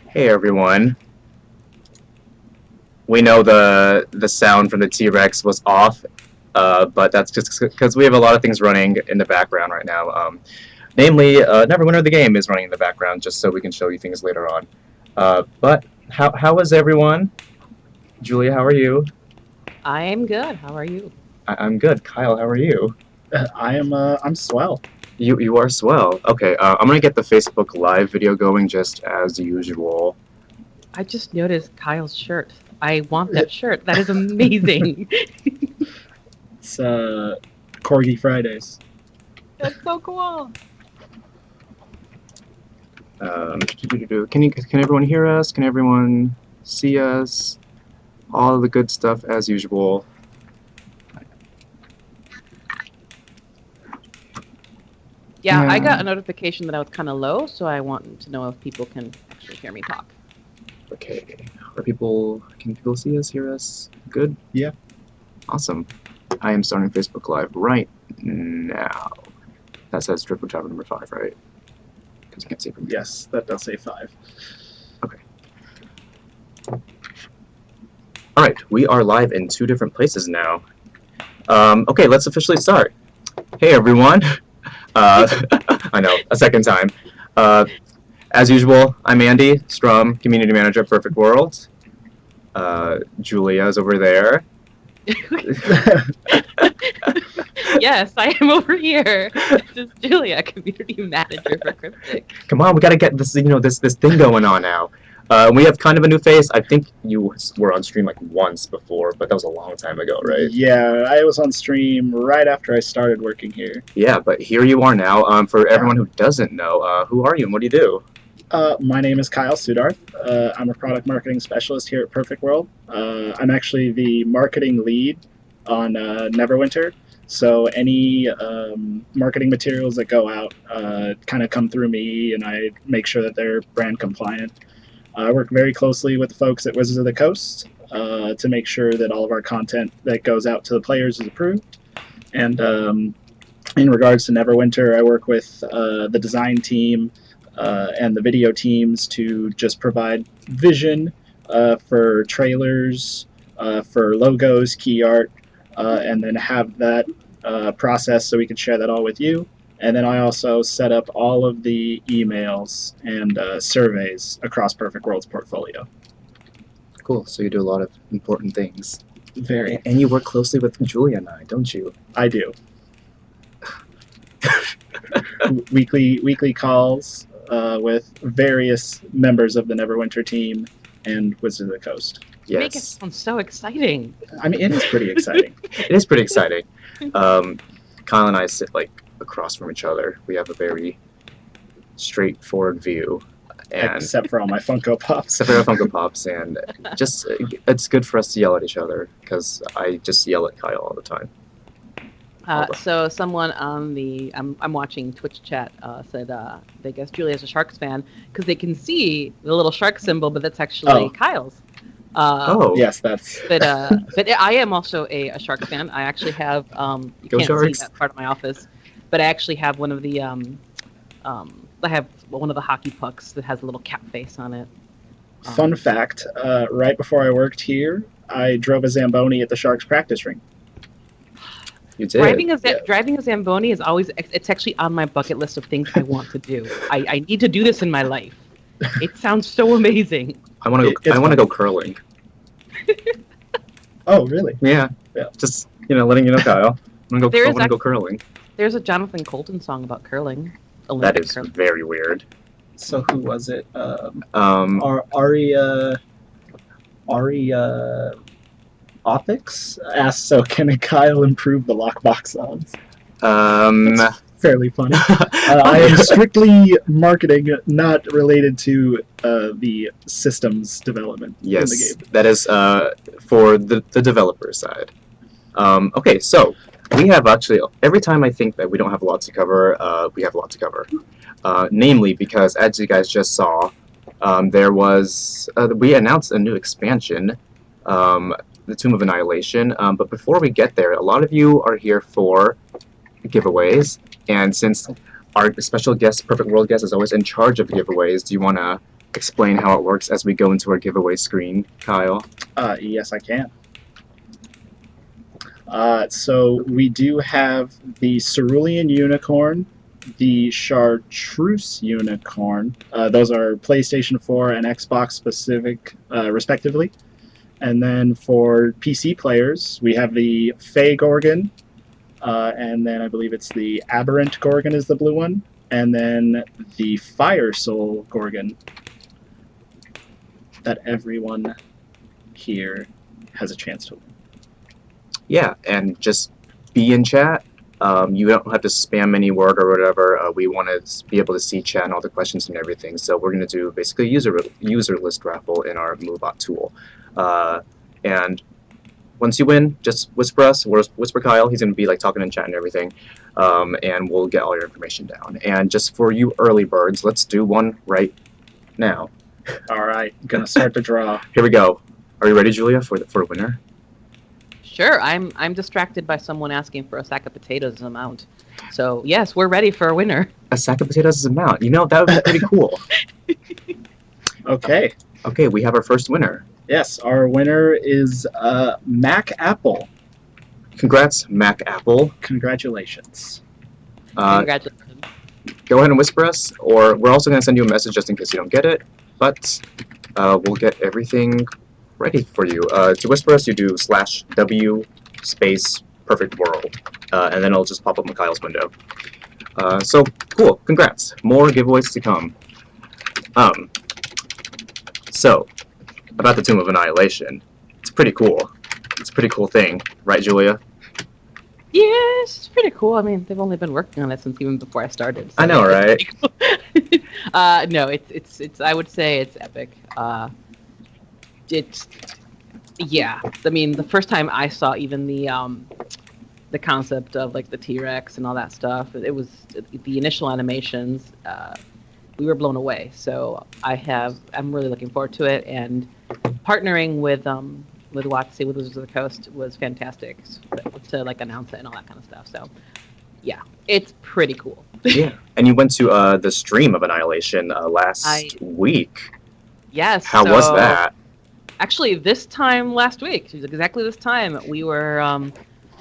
Hey everyone. We know the sound from the T-Rex was off, but that's just because we have a lot of things running in the background right now. Namely, Neverwinter the game is running in the background just so we can show you things later on. But how is everyone? Julia, how are you? I am good. How are you? I'm good. Kyle, how are you? I'm swell. You are swell. Okay, I'm gonna get the Facebook Live video going just as usual. I just noticed Kyle's shirt. I want that shirt. That is amazing. It's Corgi Fridays. That's so cool. Can everyone hear us? Can everyone see us? All the good stuff as usual. Yeah, I Yeah. got a notification that I was kind of low, so I want to know if people can actually hear me talk. Okay. Can people see us, hear us? Good? Yeah. Awesome. I am starting Facebook Live right now. That says Driftwood Tavern number 5, right? Because you can't see from here. Yes, that does say 5. Alright, we are live in 2 different places now. Okay, let's officially start. Hey everyone. I know, a second time. As usual, I'm Andy Strum, Community Manager at Perfect World. Julia's over there. Yes, I am over here. This is Julia, Community Manager for Cryptic. Come on, we gotta get this, this thing going on now. We have kind of a new face. I think you were on stream like once before, but that was a long time ago, right? Yeah, I was on stream right after I started working here. Yeah, but here you are now. For everyone who doesn't know, who are you and what do you do? My name is Kyle Sudarth. I'm a product marketing specialist here at Perfect World. I'm actually the marketing lead on Neverwinter. So any marketing materials that go out kind of come through me, and I make sure that they're brand compliant. I work very closely with the folks at Wizards of the Coast to make sure that all of our content that goes out to the players is approved. And in regards to Neverwinter, I work with the design team and the video teams to just provide vision for trailers, for logos, key art, and then have that process so we can share that all with you. And then I also set up all of the emails and surveys across Perfect World's portfolio. Cool. So you do a lot of important things. Very. And you work closely with Julia and I, don't you? I do. weekly calls with various members of the Neverwinter team and Wizards of the Coast. You make it sound so exciting. I mean, it is pretty exciting. It is pretty exciting. Kyle and I sit like across from each other. We have a very straightforward view, and Except for all my Funko Pops. except for our Funko Pops, and just it's good for us to yell at each other because I just yell at Kyle all the time. So someone on the I'm watching Twitch chat said they guess Julia is a Sharks fan because they can see the little shark symbol, but that's actually Kyle's. Yes, that's. But I am also a Sharks fan. I actually have you Go can't Sharks. see that part of my office, but I actually have one of the I have one of the hockey pucks that has a little cat face on it. Fun fact, right before I worked here, I drove a Zamboni at the Sharks practice ring. You did. Driving a Zamboni is always, it's actually on my bucket list of things I want to do. I need to do this in my life. It sounds so amazing. I want to go curling. Oh, really? Yeah. Just letting you know, Kyle. I want to go curling. There's a Jonathan Colton song about curling. That is curling. very weird. So who was it? Aria Opix asked, so can Kyle improve the lockbox sounds? That's fairly funny. I am strictly marketing, not related to the systems development in the Yes, game. that is for the developer side. Okay, so we have actually, every time I think that we don't have a lot to cover, we have a lot to cover. Namely because, as you guys just saw, we announced a new expansion, the Tomb of Annihilation. But before we get there, a lot of you are here for giveaways, and since our special guest, Perfect World guest, is always in charge of giveaways, do you want to explain how it works as we go into our giveaway screen, Kyle? Yes, I can. So we do have the Cerulean Unicorn, the Chartreuse Unicorn. Those are PlayStation 4 and Xbox specific, respectively. And then for PC players, we have the Fey Gorgon, and then I believe it's the Aberrant Gorgon is the blue one, and then the Fire Soul Gorgon that everyone here has a chance to win. Yeah, and just be in chat. You don't have to spam any word or whatever. We want to be able to see chat and all the questions and everything. So we're going to do basically a user list raffle in our MoveBot tool. And once you win, just whisper us, whisper Kyle. He's going to be like talking in chat and everything, and we'll get all your information down. And just for you early birds, let's do one right now. All right, gonna start the draw. Here we go. Are you ready, Julia, for a winner? Sure, I'm distracted by someone asking for a sack of potatoes as a mount. So yes, we're ready for a winner. A sack of potatoes as a mount. You know, that would be pretty cool. Okay. Okay, we have our first winner. Yes, our winner is Mac Apple. Congrats, Mac Apple. Congratulations. Congratulations. Go ahead and whisper us, or we're also going to send you a message just in case you don't get it. But we'll get everything ready for you. To whisper us, you do /W space perfect world, and then it'll just pop up in Kyle's window. So cool, congrats. More giveaways to come. So about the Tomb of Annihilation, it's pretty cool. It's a pretty cool thing, right, Julia? Yes, it's pretty cool. I mean, they've only been working on it since even before I started. So I know, right? Cool. No, it's. I would say it's epic. Yeah. I mean, the first time I saw even the concept of like the T-Rex and all that stuff, it was the initial animations. We were blown away. So I'm really looking forward to it, and partnering with WotC, with Wizards of the Coast, was fantastic to like announce it and all that kind of stuff. So yeah, it's pretty cool. Yeah, and you went to the stream of Annihilation last week. Yes. How was that? Actually, this time last week, exactly this time, we were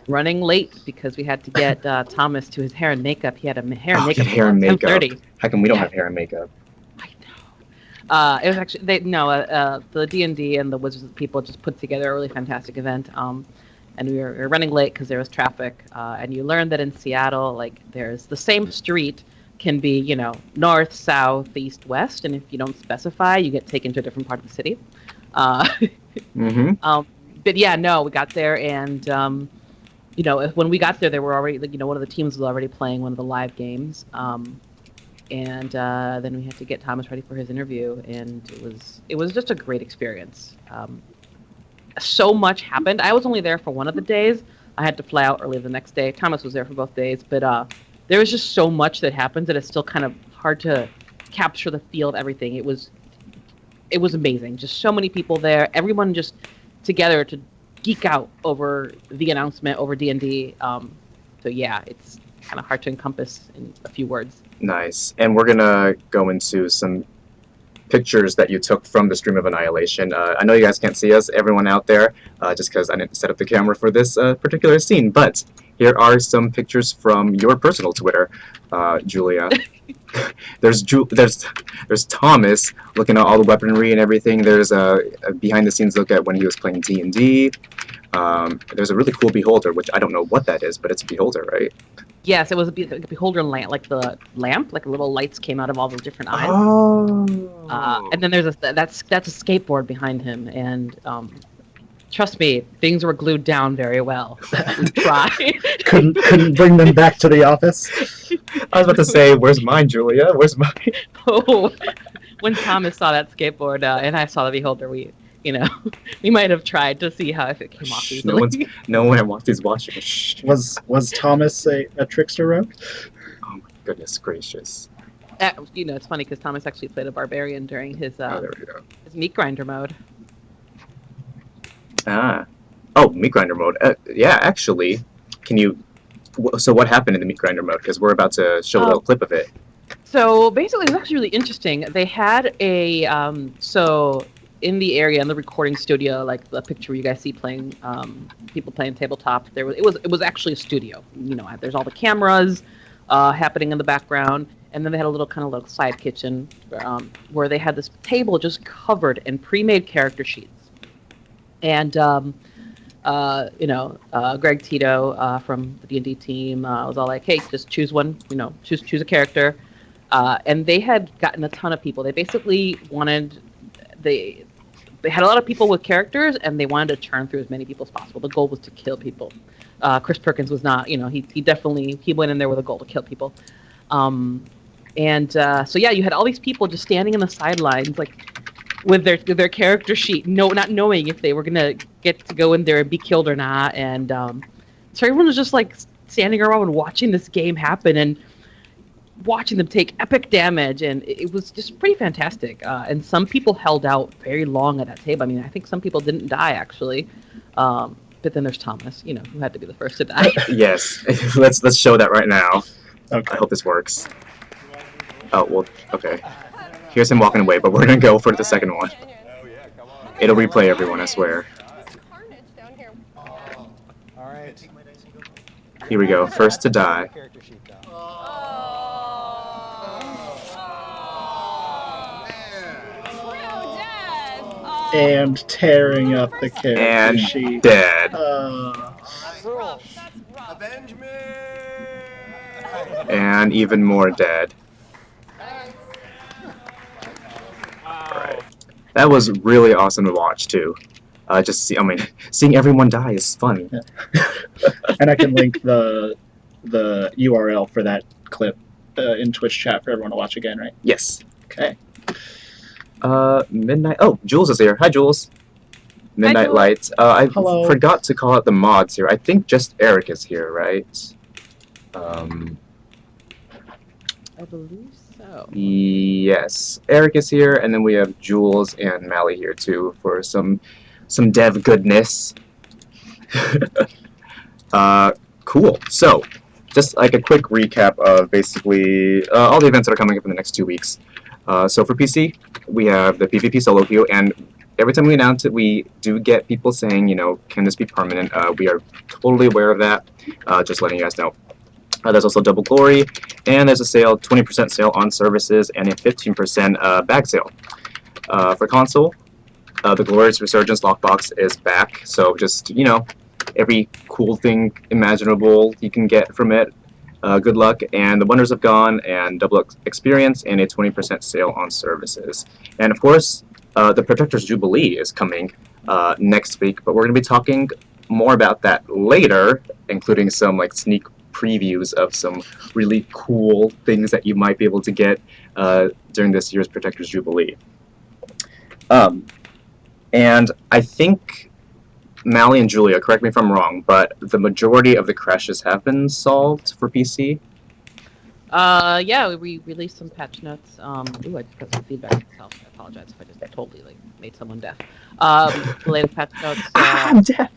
running late because we had to get Thomas to his hair and makeup. He had a hair and makeup. Hair and makeup. 10:30. How come we don't have hair and makeup? I know. It was actually the D&D and the Wizards of the People just put together a really fantastic event. And we were running late because there was traffic. And you learn that in Seattle, like there's the same street can be, north, south, east, west, and if you don't specify, you get taken to a different part of the city. But yeah, no, we got there, and when we got there, they were already, one of the teams was already playing one of the live games, and then we had to get Thomas ready for his interview, and it was just a great experience. So much happened. I was only there for one of the days. I had to fly out early the next day. Thomas was there for both days, but there was just so much that happened that it's still kind of hard to capture the feel of everything. It was amazing. Just so many people there. Everyone just together to geek out over the announcement, over D&D. So yeah, it's kind of hard to encompass in a few words. Nice. And we're going to go into some pictures that you took from the stream of Annihilation. I know you guys can't see us, everyone out there, just because I didn't set up the camera for this particular scene, but here are some pictures from your personal Twitter, Julia. There's Thomas looking at all the weaponry and everything. There's a behind-the-scenes look at when he was playing D&D. There's a really cool beholder, which I don't know what that is, but it's a beholder, right? Yes, it was a beholder lamp, like the lamp, like little lights came out of all those different eyes. Oh. And then there's that's a skateboard behind him, and trust me, things were glued down very well. We tried. couldn't bring them back to the office. I was about to say, where's mine, Julia? Where's mine? Oh, when Thomas saw that skateboard and I saw the beholder, we might have tried to see how if it came off easily. No one at WotC's watching. Shh. Was Thomas a trickster rogue? Oh my goodness gracious! It's funny because Thomas actually played a barbarian during his there we go. his meat grinder mode. Meat grinder mode. Yeah, actually, can you? So what happened in the meat grinder mode? Because we're about to show a little clip of it. So basically, it was actually really interesting. They had a so in the area in the recording studio, like the picture you guys see playing people playing tabletop. It was actually a studio. There's all the cameras happening in the background, and then they had a little kind of little side kitchen where they had this table just covered in pre-made character sheets, and Greg Tito from the D&D team was all like, "Hey, just choose one. Choose a character." And they had gotten a ton of people. They basically wanted they had a lot of people with characters, and they wanted to churn through as many people as possible. The goal was to kill people. Chris Perkins was not. He went in there with a goal to kill people. So yeah, you had all these people just standing in the sidelines, like with their character sheet, not knowing if they were gonna get to go in there and be killed or not. And so everyone was just like standing around and watching this game happen and watching them take epic damage, and it was just pretty fantastic. And some people held out very long at that table. I mean, I think some people didn't die actually. But then there's Thomas, who had to be the first to die. Yes, let's show that right now. Okay. I hope this works. Oh well, okay. Here's him walking away, but we're gonna go for the second one. It'll replay everyone, I swear. Alright. Here we go. First to die. And tearing up the character And sheet. dead. Avenge me! And even more dead. Alright. That was really awesome to watch too. Seeing everyone die is fun. Yeah. And I can link the URL for that clip in Twitch chat for everyone to watch again, right? Yes. Okay. Midnight. Oh, Jules is here. Hi, Jules. Midnight Jules. Lights. I Hello. forgot to call out the mods here. I think just Eric is here, right? I believe so. Yes, Eric is here, and then we have Jules and Mally here too for some dev goodness. Cool. So, just like a quick recap of basically all the events that are coming up in the next 2 weeks. So for PC, we have the PvP solo queue, and every time we announce it, we do get people saying, can this be permanent? We are totally aware of that. Just letting you guys know. There's also Double Glory, and there's a sale, 20% sale on services, and a 15% bag sale. For console, the Glorious Resurgence lockbox is back, so just, every cool thing imaginable you can get from it. Good luck, and the Wonders Have Gone, and Double Experience, and a 20% sale on services. And of course, the Protector's Jubilee is coming next week, but we're going to be talking more about that later, including some sneak previews of some really cool things that you might be able to get during this year's Protector's Jubilee. And I think Mally and Julia, correct me if I'm wrong, but the majority of the crashes have been solved for PC. Yeah, we released some patch notes. Ooh, I just got some feedback myself. I apologize if I just totally made someone deaf. The latest patch notes. I'm deaf.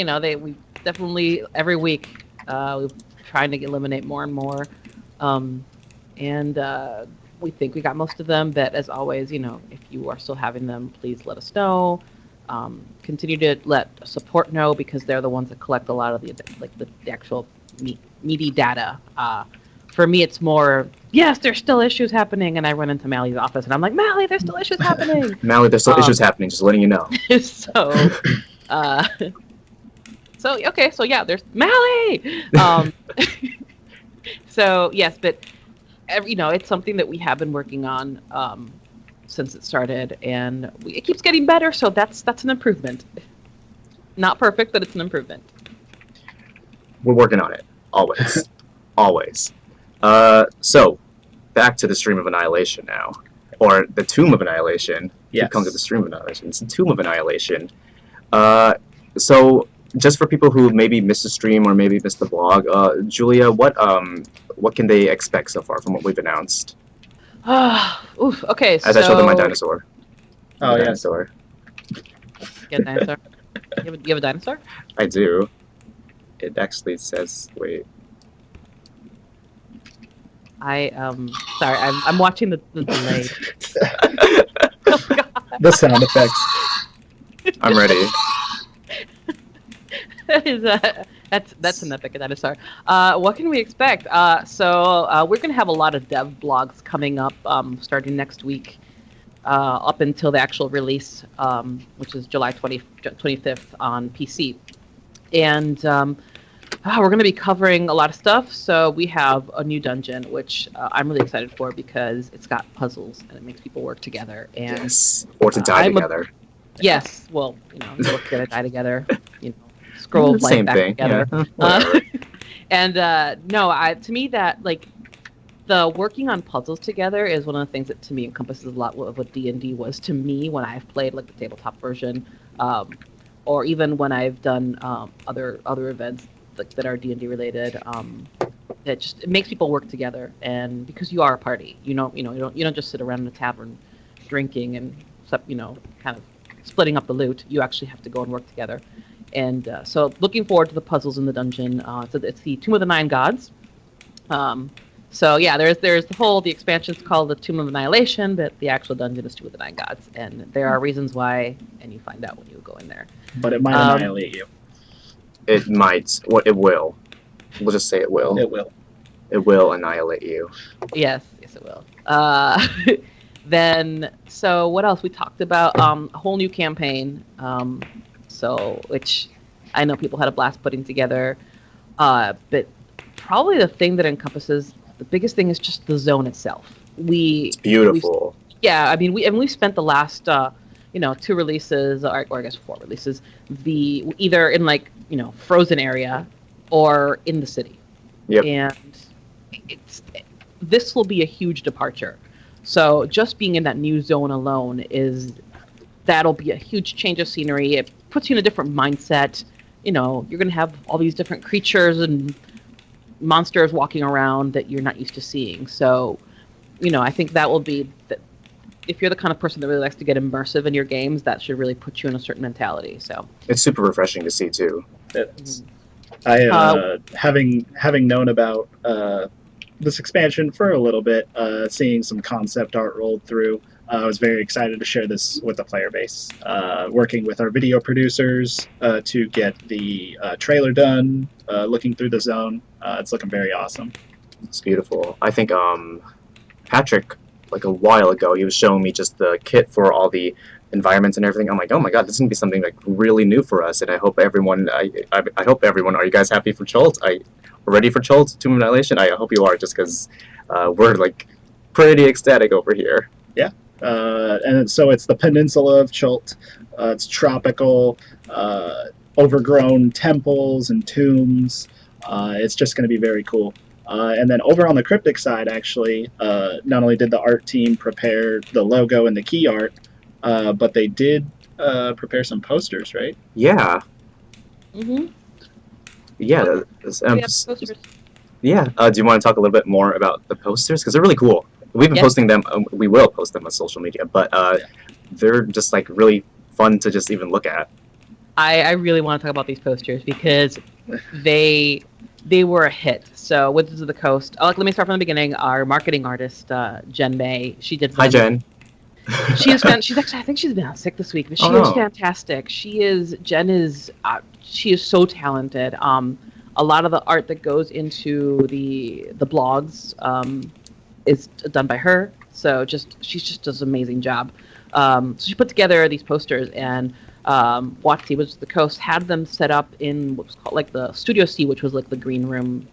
We definitely every week we're trying to eliminate more and more, and we think we got most of them. But as always, if you are still having them, please let us know. Continue to let support know, because they're the ones that collect a lot of the actual meaty data. For me, it's more, yes, there's still issues happening, and I run into Mally's office, and I'm like, Mally, there's still issues happening. Mally, there's still issues happening, just letting you know. So yeah, there's Mally. So yes, but it's something that we have been working on since it started, and it keeps getting better. So that's an improvement. Not perfect, but it's an improvement. We're working on it, always, always. So back to the Stream of Annihilation now, or the Tomb of Annihilation. Yes. Keep calling it the Stream of Annihilation. It's the Tomb of Annihilation. So just for people who maybe missed the stream or maybe missed the blog, Julia, what can they expect so far from what we've announced? Oof. Okay. As I showed them my dinosaur. Oh, yeah. Dinosaur. You have a dinosaur? You have a dinosaur? I do. It actually says, wait. Sorry, I'm watching the delay. Oh God, The sound effects. I'm ready. that is that's an epic dinosaur. What can we expect? We're gonna have a lot of dev blogs coming up, starting next week, up until the actual release, which is July 25th on PC. And we're going to be covering a lot of stuff. So we have a new dungeon, which I'm really excited for because it's got puzzles and it makes people work together. And Yes. Or to die together. yes, well, you work together, die together, scroll life Same back thing. together. Yeah. Whatever. And to me that like the working on puzzles together is one of the things that to me encompasses a lot of what D&D was to me when I've played like the tabletop version, or even when I've done other events that are D&D related. It makes people work together, and because you are a party, you don't just sit around in a tavern drinking and kind of splitting up the loot. You actually have to go and work together. And so looking forward to the puzzles in the dungeon. So it's the Tomb of the Nine Gods. So yeah, there's the expansion's called the Tomb of Annihilation, but the actual dungeon is Tomb of the Nine Gods, and there are reasons why, and you find out when you go in there. But it might annihilate you. It might. It will. We'll just say it will. It will. It will annihilate you. Yes, it will. Then, so what else? We talked about a whole new campaign, which I know people had a blast putting together, but probably the thing that encompasses the biggest thing is just the zone itself. It's beautiful. We've spent the last 2 releases, or I guess 4 releases, either in frozen area or in the city. Yep. And this will be a huge departure. So just being in that new zone alone that'll be a huge change of scenery. It puts you in a different mindset. You're going to have all these different creatures and monsters walking around that you're not used to seeing. So, I think that will be that. If you're the kind of person that really likes to get immersive in your games, that should really put you in a certain mentality. So it's super refreshing to see too. Having known about this expansion for a little bit, seeing some concept art rolled through, I was very excited to share this with the player base. Working with our video producers to get the trailer done, looking through the zone, it's looking very awesome. It's beautiful. I think Patrick, like a while ago, he was showing me just the kit for all the environments and everything. I'm like, oh my god, this is gonna be something like really new for us. And I hope everyone, I hope everyone. Are you guys happy for Chult? Ready for Chult Tomb of Annihilation? I hope you are, just because we're like pretty ecstatic over here. Yeah. And so it's the peninsula of Chult. It's tropical, overgrown temples and tombs. It's just going to be very cool. And then over on the cryptic side, actually, not only did the art team prepare the logo and the key art, but they did prepare some posters, right? Yeah. Mm-hmm. Yeah. Posters. Yeah. Do you want to talk a little bit more about the posters? Because they're really cool. We've been posting them. We will post them on social media, but they're just like really fun to just even look at. I really want to talk about these posters because they were a hit. So Wizards of the Coast. Let me start from the beginning. Our marketing artist, Jen May, she did. Hi, Jen. She's actually, I think she's been out sick this week, but she is fantastic. Jen is so talented. A lot of the art that goes into the blogs is done by her. So she just does an amazing job. So she put together these posters, and Wizards of the Coast had them set up in what was called like the Studio C, which was like the green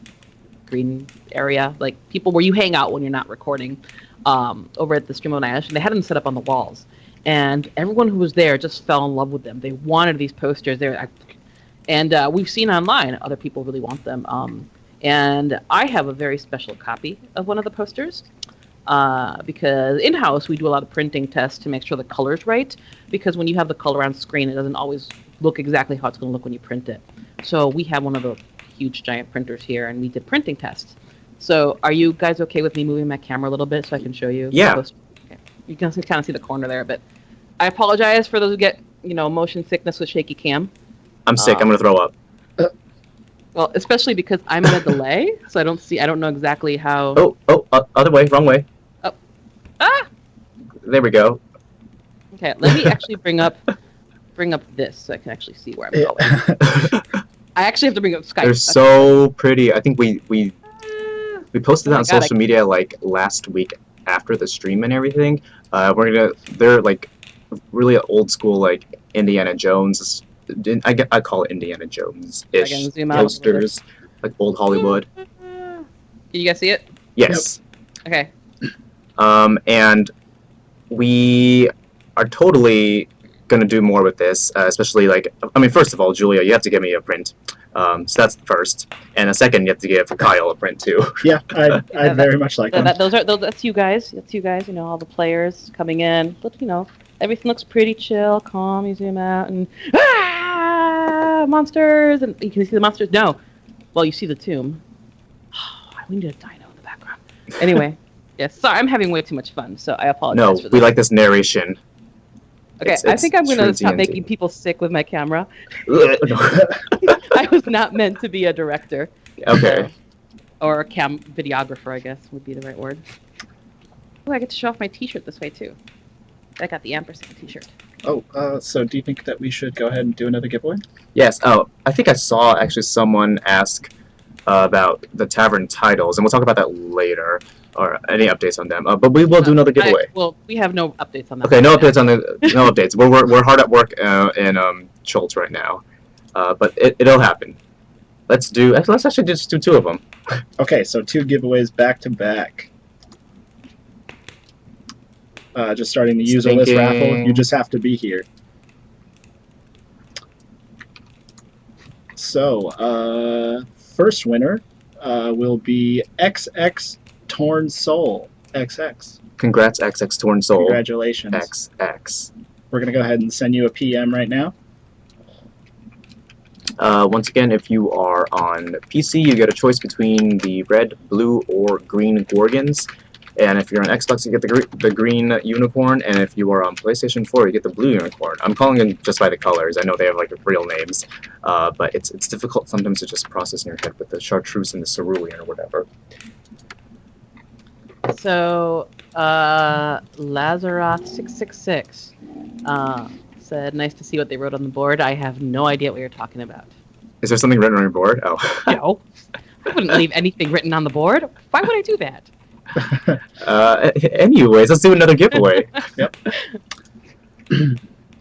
area, like people where you hang out when you're not recording. Over at the Stream of Annihilation, they had them set up on the walls, and everyone who was there just fell in love with them. They wanted these posters there, and we've seen online other people really want them. And I have a very special copy of one of the posters because in-house we do a lot of printing tests to make sure the color's right, because when you have the color on screen, it doesn't always look exactly how it's going to look when you print it. So we have one of the huge giant printers here, and we did printing tests. So are you guys okay with me moving my camera a little bit so I can show you? Yeah. Okay. You can kind of see the corner there, but I apologize for those who get motion sickness with shaky cam. I'm sick. I'm gonna throw up. Well, especially because I'm in a delay, so I don't know exactly how. Other way, wrong way. Oh. Ah! There we go. Okay, let me actually bring up this so I can actually see where I'm going. I actually have to bring up Skype. They're so pretty. I think we posted that Oh my on God, social media like last week after the stream and everything. They're like really old school like Indiana Jones. I call it Indiana Jones I ish can zoom out a little bit. posters, like old Hollywood. Can you guys see it? Yes. Okay. And we are totally gonna do more with this, especially like, I mean, first of all, Julia, you have to give me a print. So that's first, and a second, you have to give Kyle a print too. Yeah, I very much like them. That's you guys. That's you guys. You know, all the players coming in. But everything looks pretty chill, calm. You zoom out and monsters, and you can see the monsters. No, well, you see the tomb. We need a dino in the background. Anyway, yes. Sorry, I'm having way too much fun, so I apologize. No, for we that. like this narration. Okay, I think I'm gonna stop making people sick with my camera. I was not meant to be a director. Okay. Or a videographer, I guess would be the right word. Oh, I get to show off my T-shirt this way too. I got the ampersand T-shirt. Oh, so do you think that we should go ahead and do another giveaway? Yes. Oh, I think I saw actually someone ask about the Tavern titles, and we'll talk about that later, or any updates on them. But we will do another giveaway. Well, we have no updates on that. Okay, no updates on no updates. We're hard at work in Schultz right now, but it'll happen. Let's actually just do two of them. Okay, so 2 giveaways back to back. Just starting the user list raffle. You just have to be here. So, first winner will be XX Torn Soul. XX. Congrats, XX Torn Soul. Congratulations. XX. We're going to go ahead and send you a PM right now. Once again, if you are on PC, you get a choice between the red, blue, or green Gorgons. And if you're on Xbox, you get the green unicorn. And if you are on PlayStation 4, you get the blue unicorn. I'm calling them just by the colors. I know they have like real names, but it's difficult sometimes to just process in your head with the chartreuse and the cerulean or whatever. So, Lazaroth666 said, "Nice to see what they wrote on the board. I have no idea what you're talking about." Is there something written on your board? Oh. No, I wouldn't leave anything written on the board. Why would I do that? Anyways, let's do another giveaway. Yep.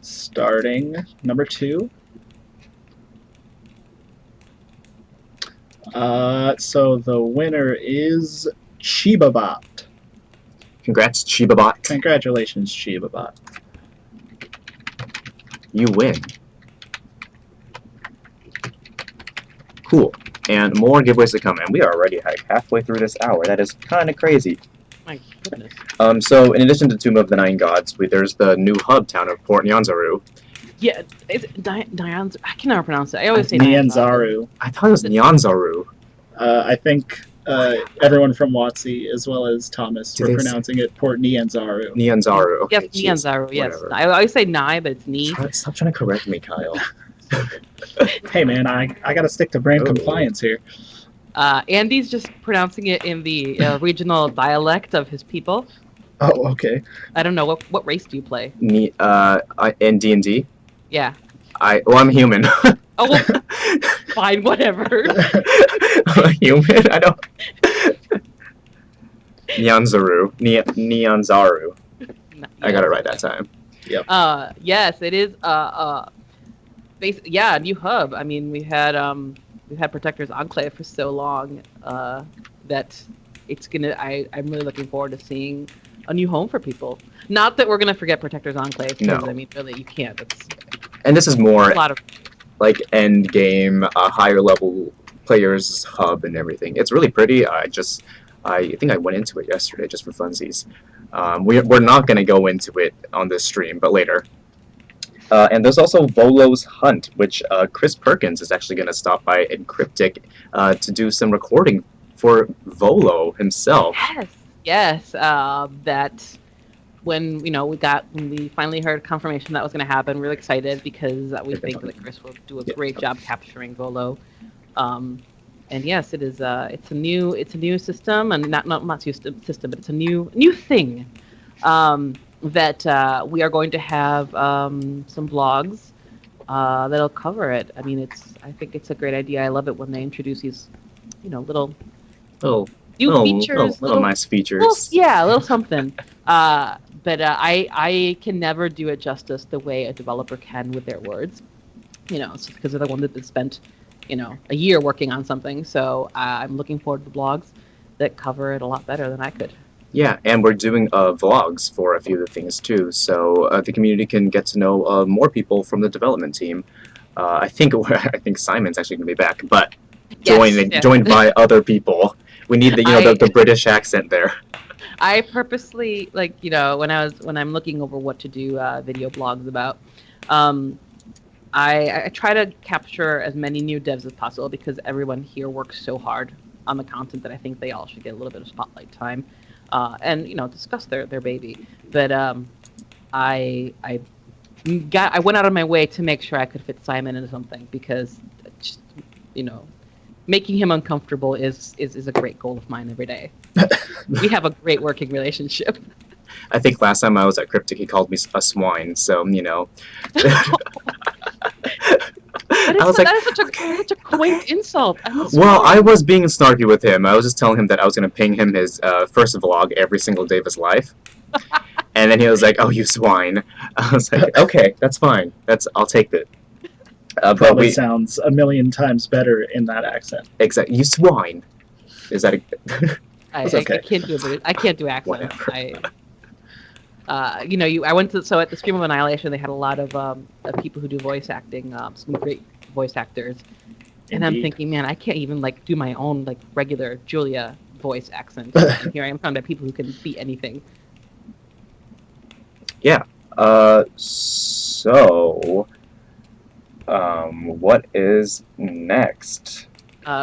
Starting number 2. So the winner is Chibabot. Congrats, Chibabot. Congratulations, Chibabot. You win. Cool. And more giveaways to come. And we are already like halfway through this hour. That is kind of crazy. My goodness. So in addition to Tomb of the Nine Gods, there's the new hub town of Port Nyanzaru. Yeah, it's Nyanzaru. I can never pronounce it. I always say Nyanzaru. I thought it was Nyanzaru. I think everyone from WotC, as well as Thomas, Do were they pronouncing it Port Nyanzaru. Nyanzaru. Okay, Yes, Nyanzaru. Yes, whatever. I always say Nai, but it's Ni. Stop trying to correct me, Kyle. Hey man, I got to stick to brand compliance here. Andy's just pronouncing it in the regional dialect of his people. Oh, okay. I don't know what race do you play? In D&D, Yeah. I'm human. Oh, well, fine, whatever. I'm a human. I don't. Nyanzaru. Nyanzaru. I got it right that time. Yep. Yes, it is. Yeah, new hub. I mean, we've had Protector's Enclave for so long that it's gonna. I'm really looking forward to seeing a new home for people. Not that we're gonna forget Protector's Enclave. No. I mean, really, you can't. It's And this is more a lot of. like end game, higher level players hub and everything. It's really pretty. I think I went into it yesterday just for funsies. We're not gonna go into it on this stream, but later. And there's also Volo's Hunt, which Chris Perkins is actually going to stop by in Cryptic to do some recording for Volo himself. Yes. That when we finally heard confirmation that was going to happen, really excited because we think that Chris will do a great job capturing Volo. And yes, it is. It's a new system, and not system, but it's a new thing that we are going to have some blogs that'll cover it. I mean, I think it's a great idea. I love it when they introduce these, little Little, new features, little nice little, features. yeah, a little something. But I can never do it justice the way a developer can with their words. It's just because they're the one that spent, a year working on something. So I'm looking forward to the blogs that cover it a lot better than I could. Yeah, and we're doing vlogs for a few of the things too, so the community can get to know more people from the development team. I think Simon's actually going to be back, but joined by other people. We need the British accent there. I purposely when I'm looking over what to do video blogs about, I try to capture as many new devs as possible because everyone here works so hard on the content that I think they all should get a little bit of spotlight time, and discuss their baby. But I went out of my way to make sure I could fit Simon into something because just, making him uncomfortable is a great goal of mine every day. We have a great working relationship. I think last time I was at Cryptic, he called me a swine, so, That is such a quaint insult. Well, I was being snarky with him. I was just telling him that I was going to ping him his first vlog every single day of his life. And then he was like, "Oh, you swine." I was like, "Okay, that's fine. I'll take it." Probably sounds a million times better in that accent. Exactly. You swine. Is that I can't do it. I can't do accents. I went to at the Stream of Annihilation. They had a lot of people who do voice acting, some great voice actors, and I'm thinking, man, I can't even do my own regular Julia voice accent. And here I am found by people who can beat anything. Yeah. So, what is next?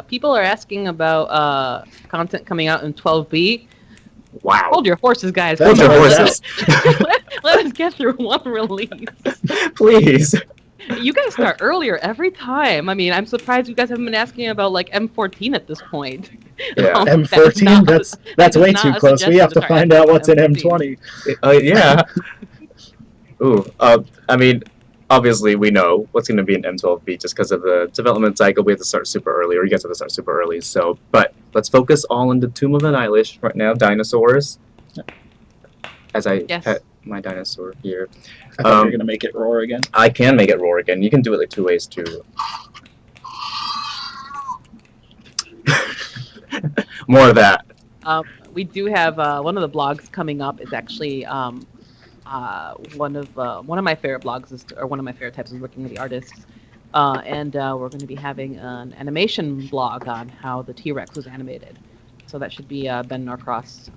People are asking about content coming out in 12B. Wow. Hold your horses, guys. Hold your horses. Let us get through one release. Please. You guys start earlier every time. I mean, I'm surprised you guys haven't been asking about M14 at this point. Yeah. M14? That's way too close. We have to find out what's in M20. Yeah. Ooh. I mean, obviously we know what's going to be in M12B just because of the development cycle. We have to start super early, or you guys have to start super early. So, but let's focus all on the Tomb of Annihilation right now. Dinosaurs. As I pet my dinosaur here. I thought you were going to make it roar again. I can make it roar again. You can do it two ways too. More of that. We do have one of the blogs coming up is actually one of my favorite blogs or one of my favorite types is working with the artists, and we're going to be having an animation blog on how the T-Rex was animated. So that should be Ben Norcross,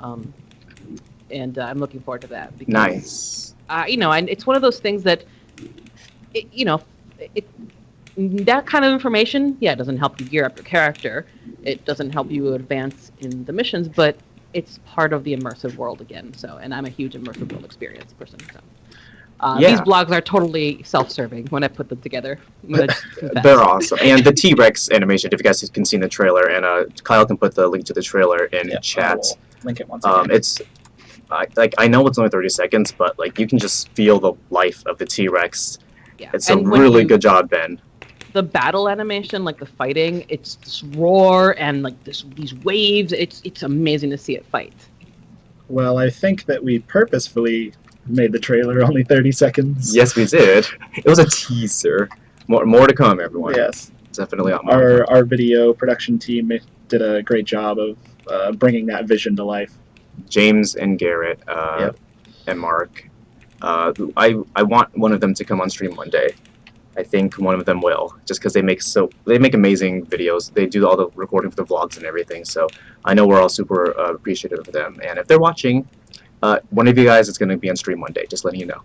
and I'm looking forward to that. Because, nice. And it's one of those things that, that kind of information, it doesn't help you gear up your character. It doesn't help you advance in the missions, but it's part of the immersive world again. So, and I'm a huge immersive world experience person. So, these blogs are totally self-serving when I put them together. They're awesome. And the T-Rex animation, if you guys can see the trailer, and Kyle can put the link to the trailer in chat. I'll link it once again. It's I know it's only 30 seconds, but you can just feel the life of the T-Rex. Yeah. It's a really good job, Ben. The battle animation, the fighting, it's this roar and these waves. It's amazing to see it fight. Well, I think that we purposefully made the trailer only 30 seconds. Yes, we did. It was a teaser. More to come, everyone. Yes, definitely. Our video production team did a great job of bringing that vision to life. James and Garrett and Mark. I want one of them to come on stream one day. I think one of them will, just because they make amazing videos. They do all the recording for the vlogs and everything. So I know we're all super appreciative of them. And if they're watching, one of you guys is going to be on stream one day. Just letting you know.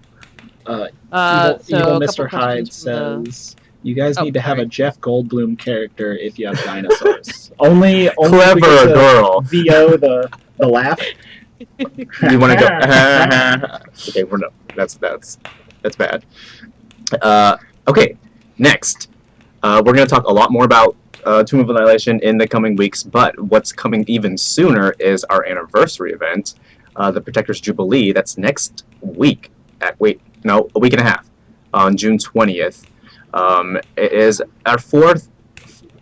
Evil Mr. Hyde says you guys need to have a Jeff Goldblum character if you have dinosaurs. only clever girl. VO the laugh. You want to go? Okay, we're no. That's bad. Okay, next, we're going to talk a lot more about Tomb of Annihilation in the coming weeks, but what's coming even sooner is our anniversary event, the Protector's Jubilee. That's next week. A week and a half, on June 20th. It is our 4th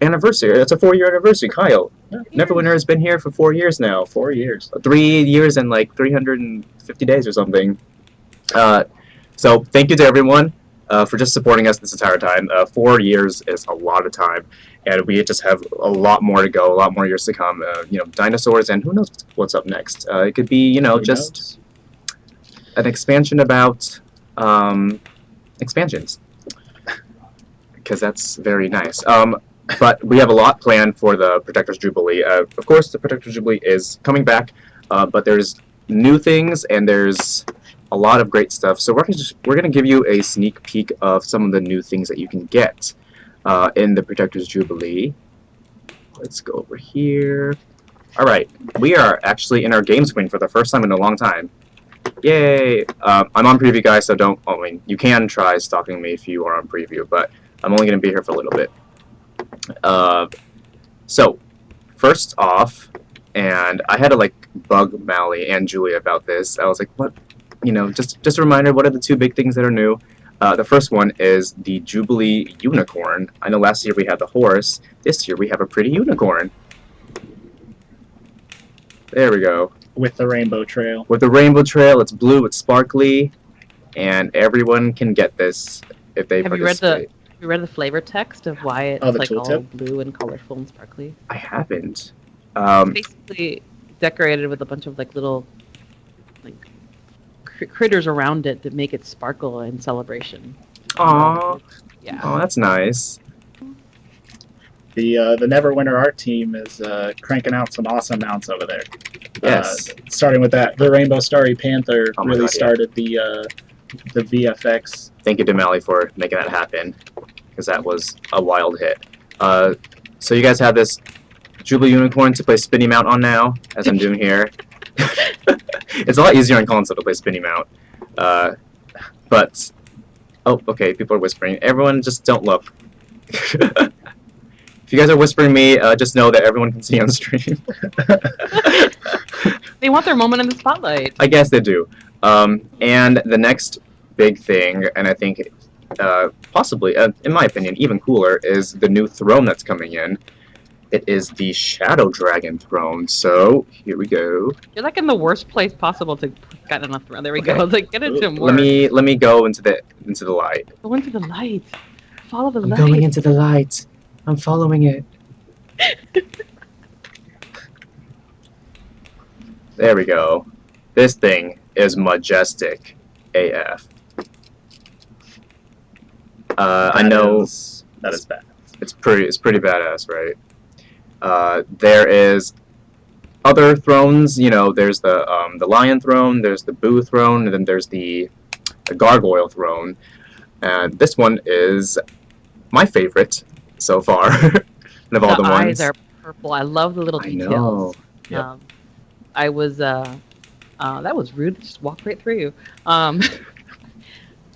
anniversary. It's a 4-year anniversary, Kyle. Neverwinter has been here for 4 years now. 4 years. 3 years and like 350 days or something. So thank you to everyone for just supporting us this entire time. 4 years is a lot of time, and we just have a lot more to go, a lot more years to come. Dinosaurs, and who knows what's up next. It could be, just an expansion about expansions, because that's very nice. But we have a lot planned for the Protector's Jubilee. Of course, the Protector's Jubilee is coming back, but there's new things and there's a lot of great stuff. So we're gonna give you a sneak peek of some of the new things that you can get in the Protector's Jubilee. Let's go over here. All right, we are actually in our game screen for the first time in a long time. Yay! I'm on preview, guys, so you can try stalking me if you are on preview, but I'm only gonna be here for a little bit. So first off, and I had to bug Mally and Julia about this. I was like, what? Just a reminder, what are the 2 big things that are new? The first one is the Jubilee Unicorn. I know last year we had the horse. This year we have a pretty unicorn. There we go. With the rainbow trail. With the rainbow trail, it's blue, it's sparkly, and everyone can get this if they participate. Have you read the flavor text of why it's the all blue and colorful and sparkly? I haven't. It's basically decorated with a bunch of little critters around it that make it sparkle in celebration. Aww. Yeah. Oh, that's nice. The Neverwinter art team is cranking out some awesome mounts over there. Yes. Starting with the Rainbow Starry Panther Oh my really God, started the VFX. Thank you to Mally for making that happen, because that was a wild hit. So you guys have this Jubilee Unicorn to play Spinny Mount on now, as I'm doing here. It's a lot easier on console to play Spinny Mount. But, oh, okay, people are whispering. Everyone just don't look. If you guys are whispering me, just know that everyone can see on stream. They want their moment in the spotlight. I guess they do. And the next big thing, and I think possibly, in my opinion, even cooler, is the new throne that's coming in. It is the Shadow Dragon throne. So here we go. You're in the worst place possible to get on a throne. There we go. Get into more. Let me go into the light. Go into the light. Follow the light. Going into the light. I'm following it. There we go. This thing is majestic AF. I know that is bad. It's pretty badass, right? There is other thrones. There's the lion throne, there's the boo throne, and then there's the gargoyle throne. And this one is my favorite so far of all the ones. The eyes are purple. I love the little details. Yep. I was that was rude. Just walked right through you.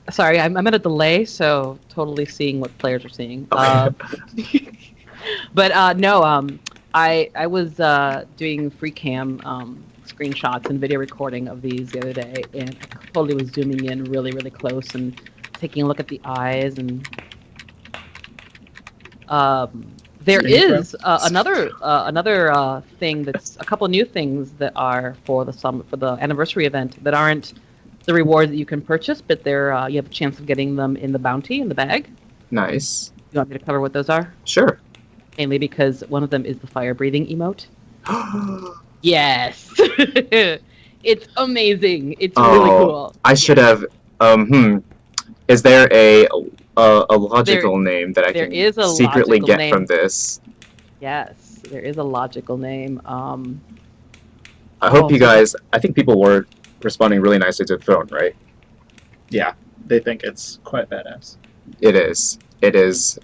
Sorry, I'm at a delay, so totally seeing what players are seeing. Okay. But no, I was doing free cam screenshots and video recording of these the other day, and I totally was zooming in really, really close and taking a look at the eyes. And there is another thing that's a couple new things that are for the anniversary event that aren't the rewards that you can purchase, but they're you have a chance of getting them in the bounty in the bag. Nice. You want me to cover what those are? Sure. Mainly because one of them is the fire-breathing emote. Yes! It's amazing. It's really cool. I should have. Is there a logical name that I can secretly get from this? Yes, there is a logical name. I hope you guys. I think people were responding really nicely to the throne, right? Yeah, they think it's quite badass. It is. It is.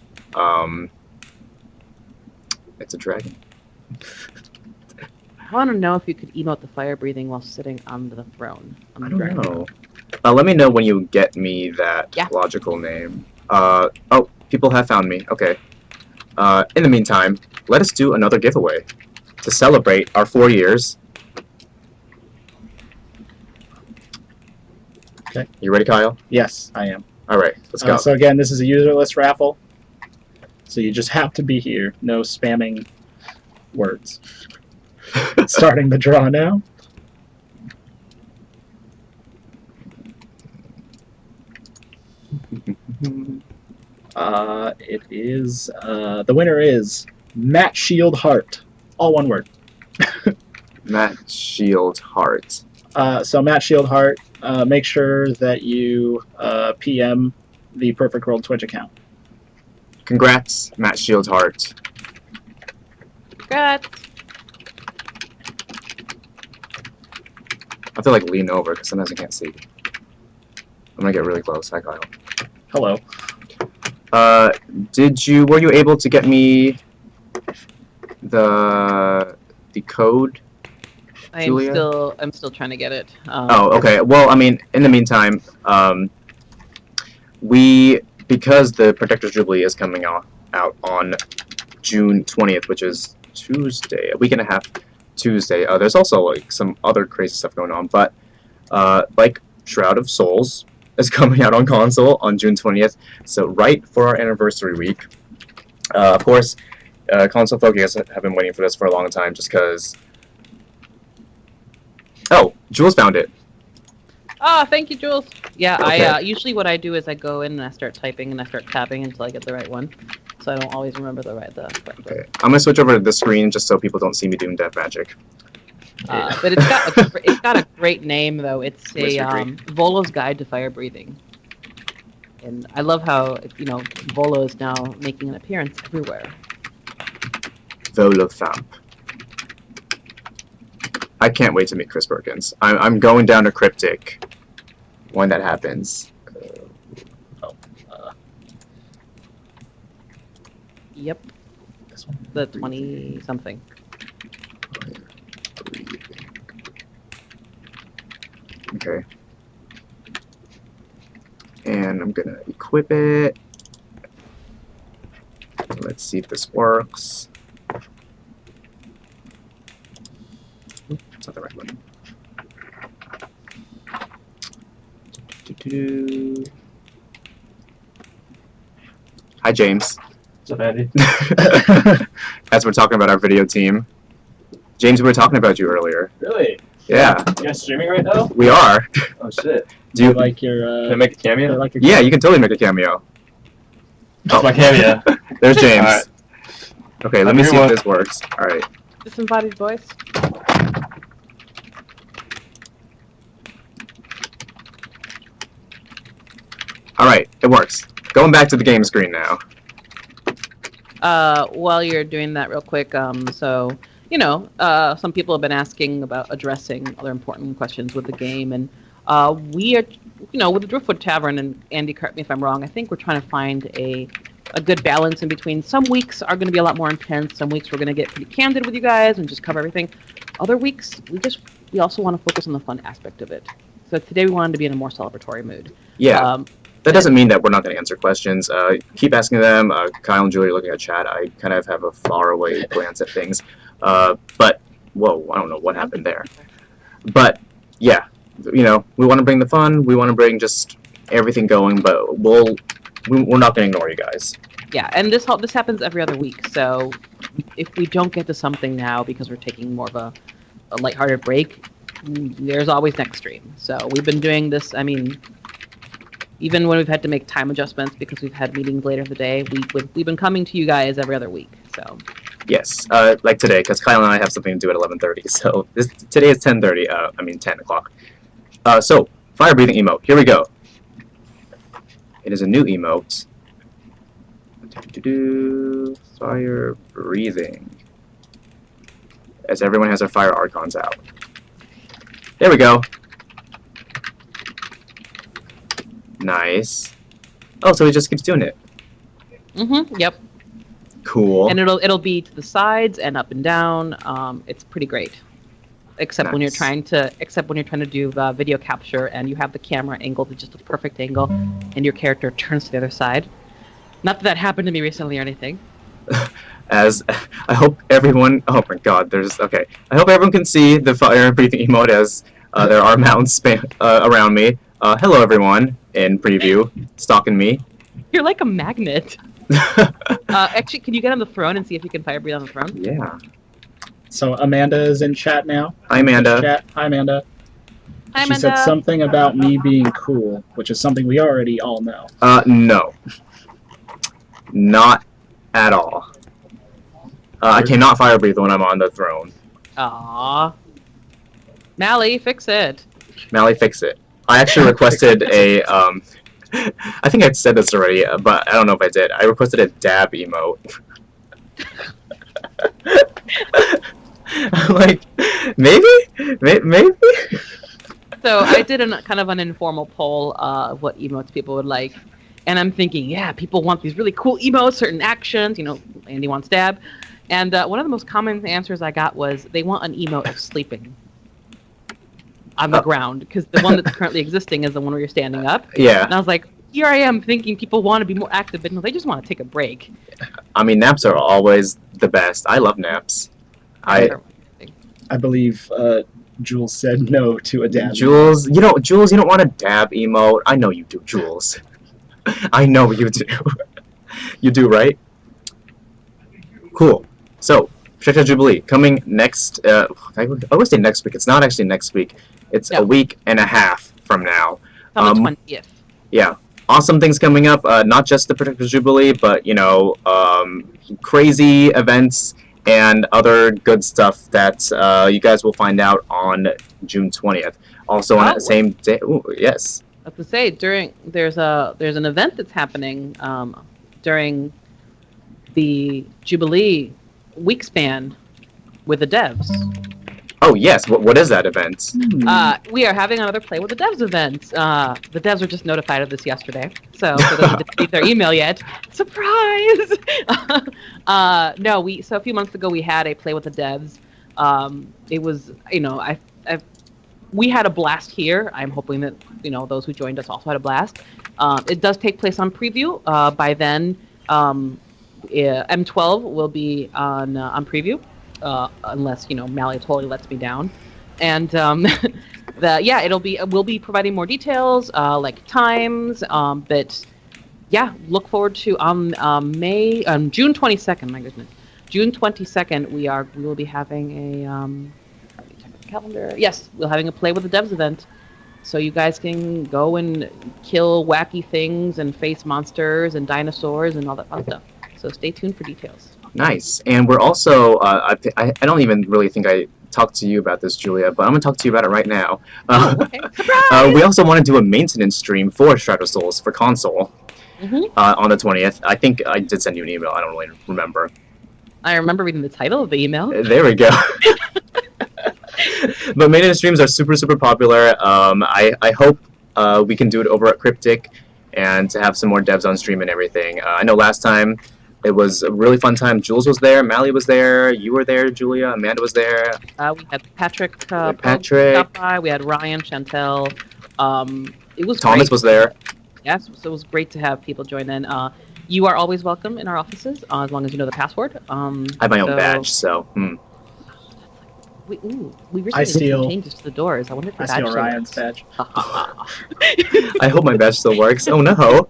It's a dragon. I want to know if you could emote the fire breathing while sitting on the throne. I don't know. Let me know when you get me that logical name. Oh, people have found me. Okay. In the meantime, let us do another giveaway to celebrate our 4 years. Okay. You ready, Kyle? Yes, I am. All right, let's go. So again, this is a userless raffle. So you just have to be here. No spamming words. Starting the draw now. It is the winner is Matt Shield Heart, all one word. Matt Shield Heart. So Matt Shield Heart, make sure that you PM the Perfect World Twitch account. Congrats, Matt Shield Heart. Congrats. I have to like lean over because sometimes I can't see. I'm gonna get really close. Hi, Kyle. Hello. Were you able to get me the code? Julia? I'm still trying to get it. Oh, okay. Well, I mean, in the meantime, because the Protector's Jubilee is coming out on June 20th, which is Tuesday, a week and a half Tuesday. There's also like some other crazy stuff going on, but like Shroud of Souls is coming out on console on June 20th, so right for our anniversary week. Of course, console folk, you guys have been waiting for this for a long time, just because. Oh, Jules found it. Oh, thank you, Jules. Yeah, Okay. I usually what I do is I go in and I start typing and I start tapping until I get the right one. So I don't always remember the correct one. Okay, I'm gonna switch over to the screen just so people don't see me doing death magic. But it's got a great name though. It's a Volo's Guide to Fire Breathing. And I love how Volo is now making an appearance everywhere. Volothamp. I can't wait to meet Chris Perkins. I'm going down to Cryptic when that happens. Yep. This one. The 20 something. Okay. And I'm gonna equip it. Let's see if this works. It's not the right one. Hi, James. What's up, Andy? As we're talking about our video team. James, we were talking about you earlier. Really? Yeah, You guys streaming right now? we are. Oh shit. Do you like your? Can I make a cameo? Like your Yeah, you can totally make a cameo. That's my cameo. There's James. Alright. Okay, let me see if Everyone. this works. Alright. Disembodied voice. Alright, it works. Going back to the game screen now. While you're doing that real quick, some people have been asking about addressing other important questions with the game, and we are, with the Driftwood Tavern, and Andy, correct me if I'm wrong, I think we're trying to find a good balance in between. Some weeks are going to be a lot more intense, some weeks we're going to get pretty candid with you guys and just cover everything. Other weeks, we also want to focus on the fun aspect of it. So today we wanted to be in a more celebratory mood. Yeah. That doesn't mean that we're not going to answer questions. Keep asking them. Kyle and Julie are looking at chat. I kind of have a faraway glance at things. But, whoa, I don't know what happened there. But, yeah, we want to bring the fun. We want to bring just everything going, but we're not going to ignore you guys. Yeah, and this happens every other week. So if we don't get to something now because we're taking more of a lighthearted break, there's always next stream. So we've been doing this, even when we've had to make time adjustments because we've had meetings later in the day, we've been coming to you guys every other week. So Yes, like today, because Kyle and I have something to do at 11:30. So today is 10:30. 10 o'clock. So fire breathing emote. Here we go. It is a new emote. Fire breathing. As everyone has their fire archons out. There we go. Nice. Oh, so he just keeps doing it. Yep. Cool. And it'll be to the sides and up and down. It's pretty great. Except when you're Nice. trying to do video capture and you have the camera angled at just a perfect angle, and your character turns to the other side. Not that happened to me recently or anything. As I hope everyone. Oh my God, there's okay. I hope everyone can see the fire breathing emote as there are mountains around me. Hello everyone in preview, stalking me. You're like a magnet. Actually, can you get on the throne and see if you can fire breathe on the throne? Yeah. So Amanda is in chat now. Hi Amanda. Chat. Hi Amanda. Hi, She said Amanda. something about me being cool, which is something we already all know. No. Not at all. I cannot fire breathe when I'm on the throne. Aww. Mally, fix it. Mally, fix it. I actually requested a I think I'd said this already, but I don't know if I did. I requested a dab emote. I'm like, maybe. So I did kind of an informal poll of what emotes people would like. And I'm thinking, yeah, people want these really cool emotes, certain actions. Andy wants dab. And one of the most common answers I got was they want an emote of sleeping on the ground, because the one that's currently existing is the one where you're standing up. Yeah. And I was like, here I am thinking people want to be more active, but no, they just want to take a break. I mean, naps are always the best. I love naps. I believe Jules said no to a dab. Jules, you don't want a dab emote. I know you do, Jules. I know you do. You do, right? Cool. So, Projectile Jubilee coming next. I always say next week. It's not actually next week. It's a week and a half from now. On the 20th. Yeah. Awesome things coming up. Not just the Projectile Jubilee, but crazy events and other good stuff that you guys will find out on June 20th. Also on that same day. Ooh, yes. I have to say, there's an event that's happening during the Jubilee week span with the devs. Oh yes, what is that event? We are having another Play with the Devs event. The devs were just notified of this yesterday, so for those who didn't receive their email yet, surprise! So a few months ago we had a Play with the Devs. It was, we had a blast here. I'm hoping that those who joined us also had a blast. It does take place on preview. By then, M12 will be on preview. Unless Mally totally lets me down, and we'll be providing more details like times, but yeah, look forward to June 22nd. My goodness, June 22nd we will be having a let me check the calendar. Yes, we're having a Play with the Devs event, so you guys can go and kill wacky things and face monsters and dinosaurs and all that fun stuff. So stay tuned for details. Nice. And we're also, I don't even really think I talked to you about this, Julia, but I'm going to talk to you about it right now. Okay. Surprise! We also want to do a maintenance stream for Stratosouls for console on the 20th. I think I did send you an email. I don't really remember. I remember reading the title of the email. There we go. But maintenance streams are super, super popular. I hope we can do it over at Cryptic and to have some more devs on stream and everything. I know last time it was a really fun time. Jules was there, Mally was there, you were there, Julia, Amanda was there. We had Patrick. Patrick. Stop by. We had Ryan, Chantel. It was Thomas great. was there. Yes, so it was great to have people join in. You are always welcome in our offices as long as you know the password. I have my own badge, so. We recently did some changes to the doors. I wonder if the badge steal Ryan's badge. I hope my badge still works. Oh no!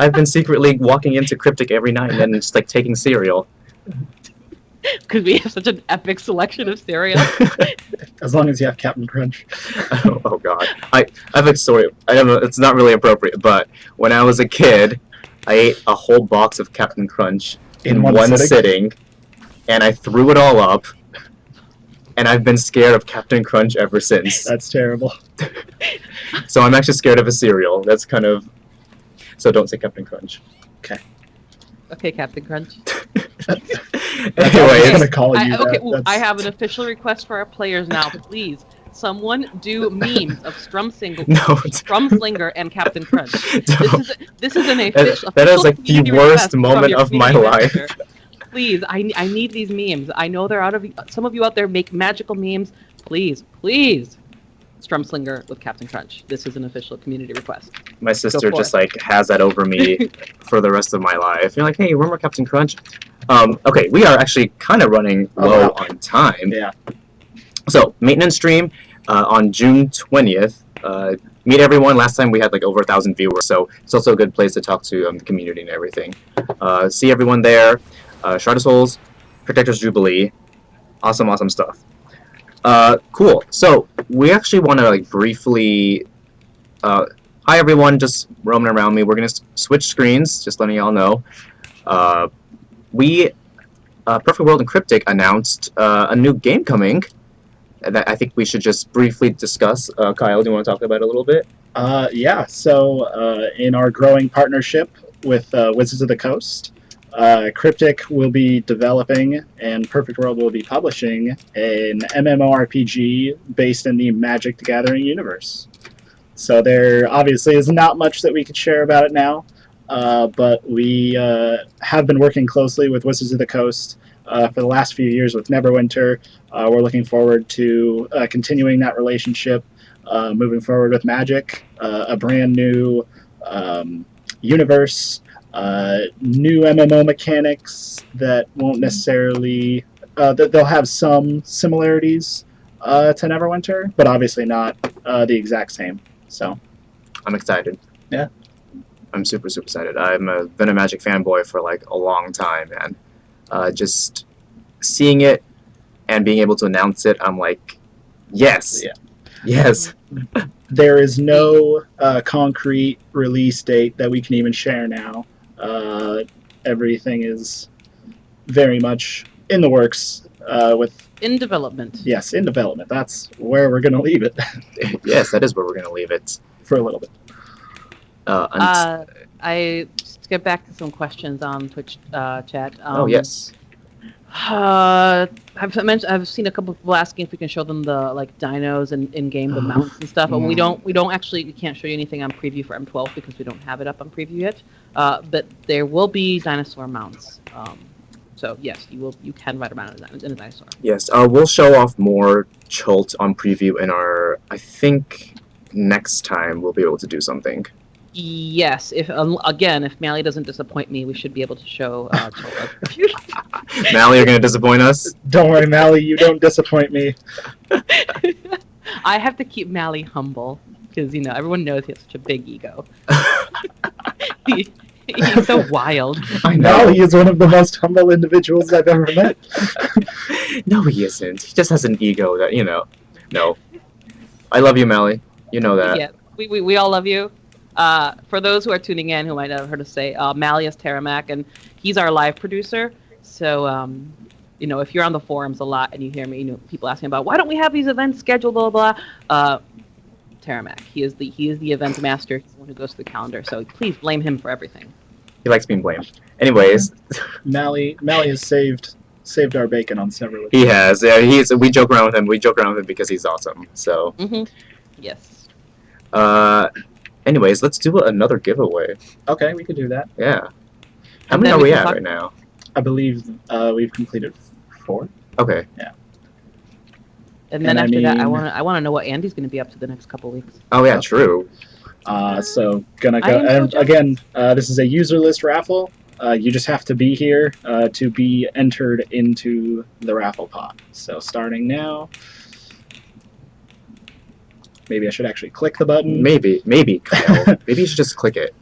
I've been secretly walking into Cryptic every night and then just like taking cereal. Because we have such an epic selection of cereal. As long as you have Captain Crunch. Oh god. I have a story. It's not really appropriate, but when I was a kid, I ate a whole box of Captain Crunch in one sitting, and I threw it all up. And I've been scared of Captain Crunch ever since. That's terrible. So I'm actually scared of a cereal. That's kind of... So don't say Captain Crunch. Okay. Okay, Captain Crunch. Anyways. I'm gonna call you okay, that. I have an official request for our players now. Please, someone do memes of Strumslinger and Captain Crunch. This is an official... That is like the worst moment of my life. Please, I need these memes. I know they're out of... Some of you out there make magical memes. Please, please. Strumslinger with Captain Crunch. This is an official community request. My sister for just it. like has that over me for the rest of my life. You're like, hey, remember Captain Crunch? Okay, we are actually kind of running low on time. Yeah. So maintenance stream on June 20th. Meet everyone. Last time we had like over 1,000 viewers, so it's also a good place to talk to the community and everything. See everyone there. Shard of Souls, Protectors Jubilee, awesome stuff. Cool. So we actually want to like briefly. Hi everyone, just roaming around me. We're gonna switch screens. Just letting y'all know. Perfect World and Cryptic announced a new game coming. That I think we should just briefly discuss. Kyle, do you want to talk about it a little bit? Yeah, so in our growing partnership with Wizards of the Coast, Cryptic will be developing and Perfect World will be publishing an MMORPG based in the Magic the Gathering universe. So there obviously is not much that we could share about it now, but we have been working closely with Wizards of the Coast for the last few years with Neverwinter. We're looking forward to continuing that relationship, moving forward with Magic, a brand new universe, new MMO mechanics that won't necessarily... they'll have some similarities to Neverwinter, but obviously not the exact same. So I'm excited. Yeah. I'm super excited. Been a Magic fanboy for like a long time, man. Just seeing it and being able to announce it, I'm like, yes. Yeah. Yes. There is no concrete release date that we can even share now. Everything is very much in the works with... In development. Yes, in development. That's where we're going to leave it Yes, that is where we're going to leave it. for a little bit. I just get back to some questions on Twitch chat. Oh, yes. I've seen a couple of people asking if we can show them the like dinos and in game the mounts and stuff, but we can't show you anything on preview for M12 because we don't have it up on preview yet. But there will be dinosaur mounts. So yes, you can ride around in a dinosaur. Yes, we'll show off more Chult on preview in our, I think, next time we'll be able to do something. Yes, if Mally doesn't disappoint me, we should be able to show Chult. Mally, you're going to disappoint us? Don't worry, Mally, you don't disappoint me. I have to keep Mally humble because everyone knows he has such a big ego. He's so wild. I know. Mally is one of the most humble individuals I've ever met. No, he isn't. He just has an ego that, No. I love you, Mally. You know that. Yeah, we all love you. For those who are tuning in who might not have heard us say, Mally is Terramac, and he's our live producer. So, if you're on the forums a lot and you hear me, people asking about why don't we have these events scheduled, blah blah blah. Terramac, he is the event master. He's the one who goes through the calendar. So please blame him for everything. He likes being blamed. Anyways, Mally has saved our bacon on several he has. Yeah, we joke around with him. We joke around with him because he's awesome. So. Yes. Anyways, let's do another giveaway. Okay, we could do that. Yeah. How many are we at right now? I believe we've completed 4. Okay. Yeah. And then after that, I want to know what Andy's going to be up to the next couple weeks. Oh yeah, true. So gonna go. And again, this is a user list raffle. You just have to be here to be entered into the raffle pot. So starting now. Maybe I should actually click the button. Maybe, Kyle. Maybe you should just click it.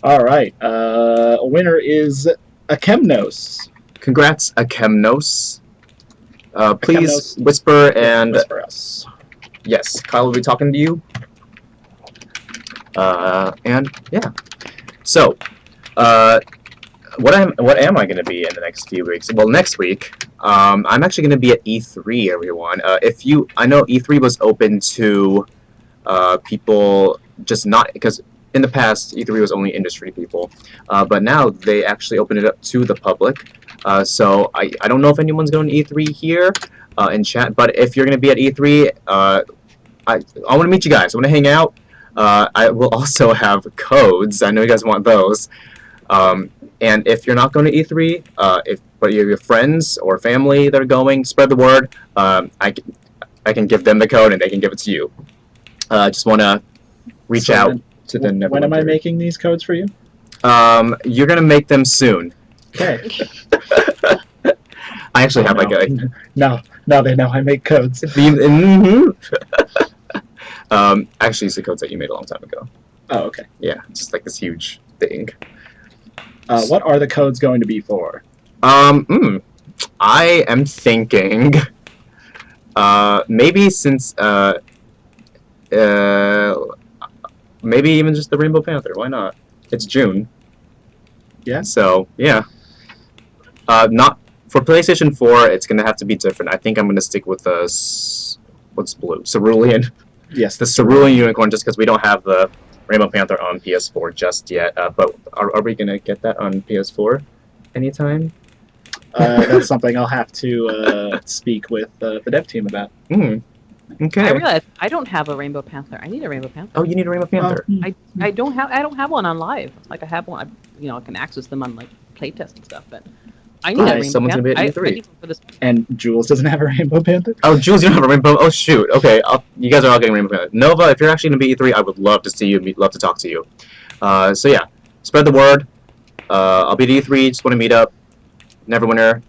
All right. A winner is Akemnos. Congrats, Akemnos. Please Akemnos. whisper and Whisper us. yes, Kyle will be talking to you. And yeah. So, what am I going to be in the next few weeks? Well, next week, I'm actually going to be at E3, everyone. I know E3 was open to people just not, because in the past, E3 was only industry people, but now they actually open it up to the public. So I don't know if anyone's going to E3 here in chat, but if you're going to be at E3, I want to meet you guys. I want to hang out. I will also have codes. I know you guys want those. And if you're not going to E3, but you have your friends or family that are going, spread the word. I can give them the code and they can give it to you. just want to reach So out then, to the Neverwinter. When am I making these codes for you? You're gonna make them soon. Okay. I actually have like a. No, they know I make codes. Actually, it's the codes that you made a long time ago. Oh, okay. Yeah, just like this huge thing. What are the codes going to be for? I am thinking, maybe since, maybe even just the Rainbow Panther. Why not? It's June. Yeah. So yeah. Not for PlayStation 4. It's gonna have to be different. I think I'm gonna stick with the what's blue? Cerulean. Yes. The Cerulean Unicorn, just because we don't have the Rainbow Panther on PS4 just yet. But are we gonna get that on PS4 anytime? That's something I'll have to speak with the dev team about. Okay. I realized I don't have a Rainbow Panther. I need a Rainbow Panther. Oh, you need a Rainbow Panther. I don't have one on live. Like I have one. I can access them on like playtest and stuff. But I need a Rainbow someone's Panther. gonna be at E3. I need one for this. And Jules doesn't have a Rainbow Panther? Oh, Jules, you don't have a Rainbow. Oh, shoot. Okay, you guys are all getting Rainbow Panther. Nova, if you're actually gonna be E3, I would love to see you. Love to talk to you. So yeah, spread the word. I'll be at E3. Just want to meet up. Neverwinter,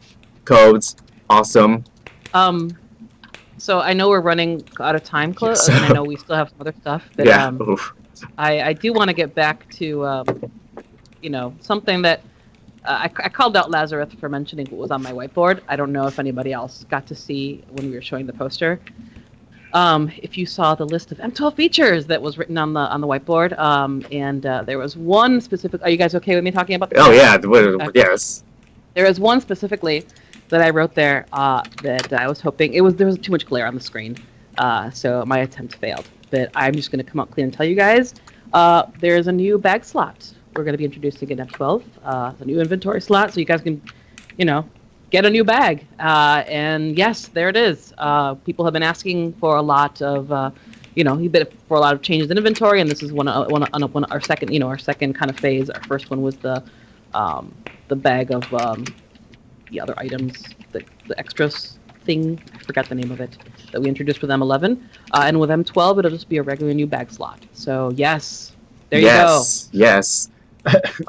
codes, awesome. So I know we're running out of time, Yes. and I know we still have some other stuff. But, Yeah. I do want to get back to something that I called out Lazarus for mentioning what was on my whiteboard. I don't know if anybody else got to see when we were showing the poster. If you saw the list of M12 features that was written on the whiteboard, and there was one specific. Are you guys okay with me talking about this? Oh yeah. Yes. There was one specifically that I wrote there that I was hoping there was too much glare on the screen, so my attempt failed. But I'm just going to come out clean and tell you guys there is a new bag slot. We're going to be introducing in F12, the new inventory slot, so you guys can, get a new bag. And yes, there it is. People have been asking for a lot of, for a lot of changes in inventory, and this is one our second, our second kind of phase. Our first one was the bag of the other items, the extras thing. I forgot the name of it that we introduced with M11, and with M12, it'll just be a regular new bag slot. So yes, there you go. Yes.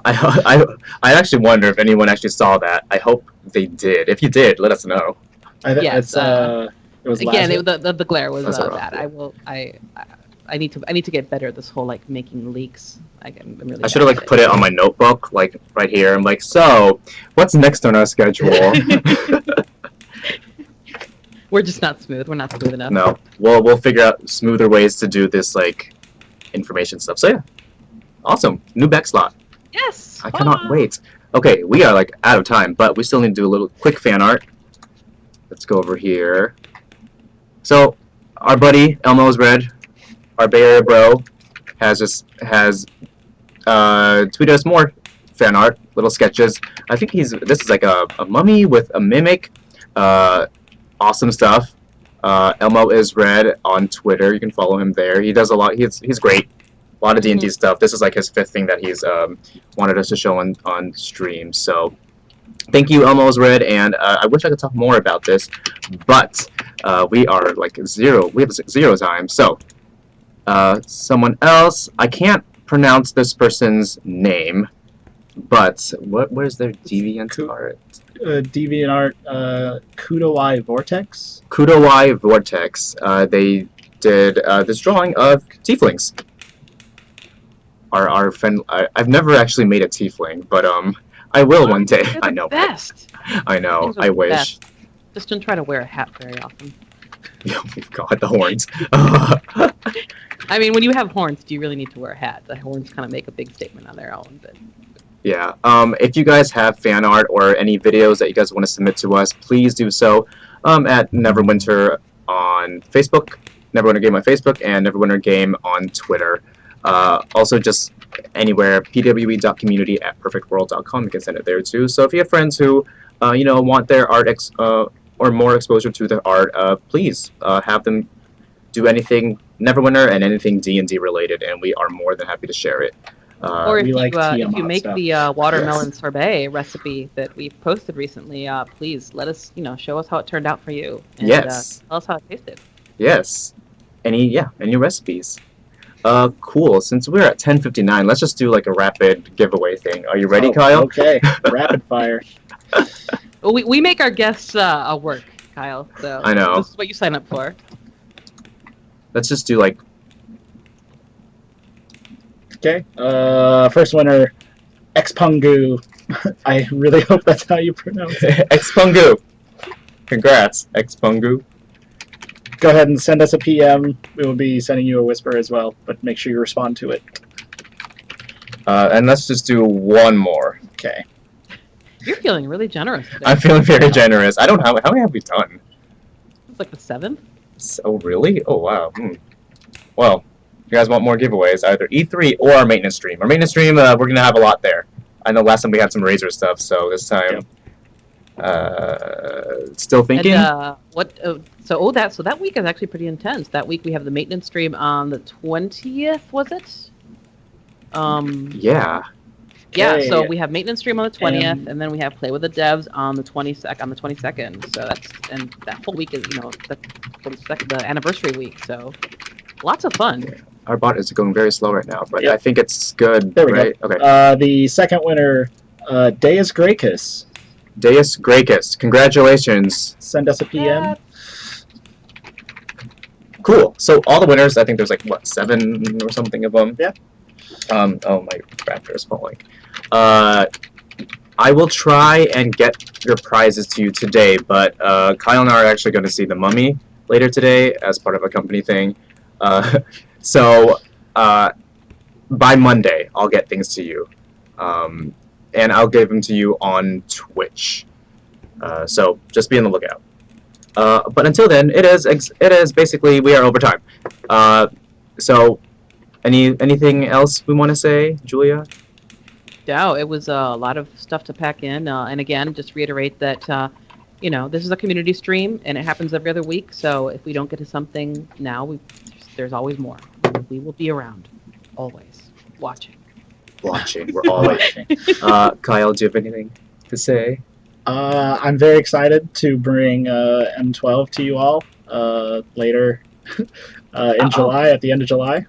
I actually wonder if anyone actually saw that. I hope they did. If you did, let us know. Yes. It was Again, the glare was That's bad. I need to get better at this whole like making leaks. I'm really I should have bad like at put it on my notebook, like right here. I'm like, so what's next on our schedule? We're just not smooth. We're not smooth enough. No, we'll figure out smoother ways to do this like information stuff. So yeah, awesome, new back slot. Yes. I cannot wait. Okay, we are like out of time, but we still need to do a little quick fan art. Let's go over here. So our buddy Elmo's Red, our Bay Area bro, has tweeted us more fan art, little sketches. I think this is like a mummy with a mimic. Awesome stuff. Elmo is Red on Twitter. You can follow him there. He does a lot. He's great. A lot of D&D stuff. This is like his 5th thing that he's wanted us to show on stream. So thank you, Elmo's Red. And I wish I could talk more about this, but we are like zero. We have 0 time. So someone else. I can't pronounce this person's name, but where's their deviant art? Deviant art, Kudowai Vortex. Kudowai Vortex. They did this drawing of tieflings. Our friend. I've never actually made a tiefling, but I will one day. They're I the know. Best. I know. Things are I the wish. best. Just don't try to wear a hat very often. Oh God, the horns. I mean, when you have horns, do you really need to wear a hat? The horns kind of make a big statement on their own. But Yeah. If you guys have fan art or any videos that you guys want to submit to us, please do so at Neverwinter on Facebook, Neverwinter Game on Facebook, and Neverwinter Game on Twitter. Also, just anywhere, pwe.community@perfectworld.com. You can send it there too. So if you have friends who, want their art or more exposure to their art, please have them do anything Neverwinter and anything D&D related, and we are more than happy to share it. or if we you, like if you Tiamat make stuff. the watermelon sorbet recipe that we posted recently, please let us, show us how it turned out for you. And, Yes. tell us how it tasted. Yes. any recipes. Cool. Since we're at 10:59, let's just do like a rapid giveaway thing. Are you ready, Oh, Kyle? Okay, rapid fire. Well, we make our guests work, Kyle. So I know. this is what you sign up for. Let's just do like Okay, first winner, Expungu. I really hope that's how you pronounce it. Expungu. Congrats, Expungu. Go ahead and send us a PM. We will be sending you a whisper as well, but make sure you respond to it. And let's just do one more. Okay. You're feeling really generous today. I'm feeling very generous. I don't know how many have we done? It's like the 7th. Oh really? Oh wow. Well, if you guys want more giveaways, either E3 or our maintenance stream. Our maintenance stream, we're gonna have a lot there. I know last time we had some Razor stuff, so this time, still thinking. And so that week is actually pretty intense. That week we have the maintenance stream on the 20th, was it? Yeah. Yeah, Okay. so we have maintenance stream on the 20th, and then we have play with the devs on the 22nd. So and that whole week is the anniversary week. So lots of fun. Our bot is going very slow right now, but Yep. I think it's good. There we go. right? Okay. The second winner, Deus Gracchus. Deus Gracchus. Congratulations. Send us a PM. Cool. So all the winners, I think there's like what 7 or something of them. Yeah. Oh, my raptor is falling. I will try and get your prizes to you today, but Kyle and I are actually going to see The Mummy later today as part of a company thing. So by Monday, I'll get things to you, and I'll give them to you on Twitch. So just be on the lookout. But until then, it is basically we are over time. So anything else we want to say, Julia? No, it was a lot of stuff to pack in. And again, just reiterate that, this is a community stream and it happens every other week. So if we don't get to something now, there's always more. We will be around, always, watching. We're all watching. Kyle, do you have anything to say? I'm very excited to bring M12 to you all later in July, at the end of July.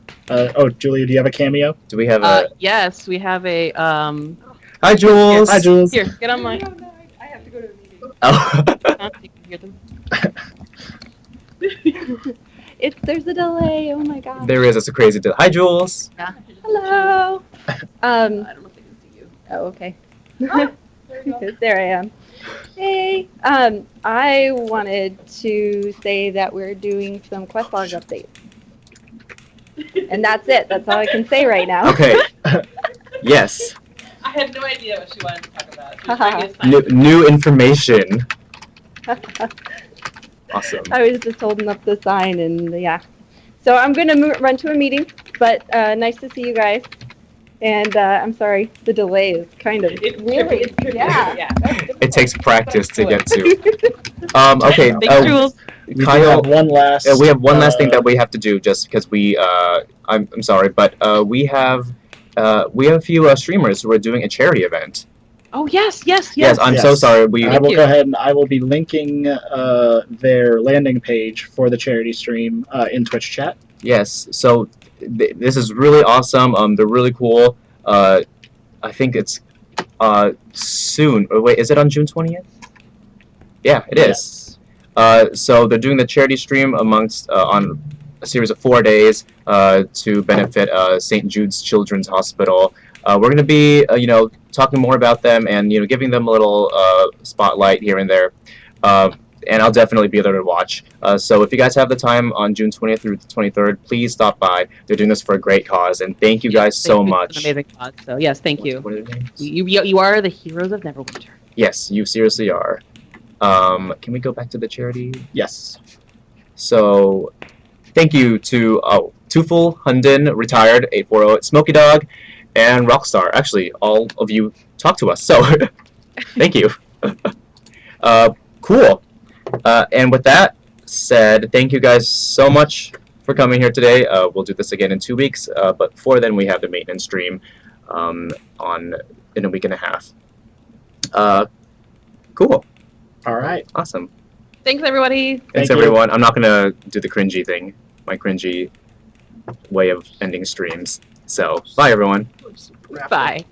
Julia, do you have a cameo? Do we have a... Yes, we have a... Hi, Jules! Hi, Jules. Here, get on my... No, I have to go to a meeting. Oh. You can hear them. There's a delay. Oh my god. There is. It's a crazy deal. Hi, Jules! Hello. I don't know if they can see you. Oh, okay. There you go. There I am. Hey. I wanted to say that we're doing some quest log updates. And that's it. That's all I can say right now. Okay. Yes. I had no idea what she wanted to talk about. She was Haha. bringing us science. New information. Awesome. I was just holding up the sign and yeah. So I'm going to run to a meeting, but nice to see you guys. And I'm sorry, the delay is kind of It's really, tricky. yeah. It takes practice to get to. Okay. Thanks, Jules. We do Kyle, have one last. we have one last thing that we have to do, just because we. I'm sorry, but we have a few streamers who are doing a charity event. Oh, yes. Yes, I'm so Yes. sorry. We. I will you. go ahead and I will be linking their landing page for the charity stream in Twitch chat. Yes. So this is really awesome. They're really cool. I think it's soon. Or wait, is it on June 20th? Yeah, it is. So they're doing the charity stream amongst on a series of 4 days to benefit St. Jude's Children's Hospital. We're going to be, talking more about them and giving them a little spotlight here and there. And I'll definitely be there to watch. So if you guys have the time on June 20th through the 23rd, please stop by. They're doing this for a great cause, and thank you guys so much. It's an amazing cause. So yes, thank you. What are their names? You are the heroes of Neverwinter. Yes, you seriously are. Can we go back to the charity? Yes. So, thank you to Tufel, Hunden, Retired, 840, Smoky Dog, and Rockstar. Actually, all of you talk to us, so thank you. Cool. And with that said, thank you guys so much for coming here today. We'll do this again in 2 weeks, but before then we have the maintenance stream in a week and a half. Cool. All right. Awesome. Thanks, everybody. Thanks, Thank you. everyone. I'm not going to do the cringy thing. my cringy way of ending streams. So, bye everyone. Bye.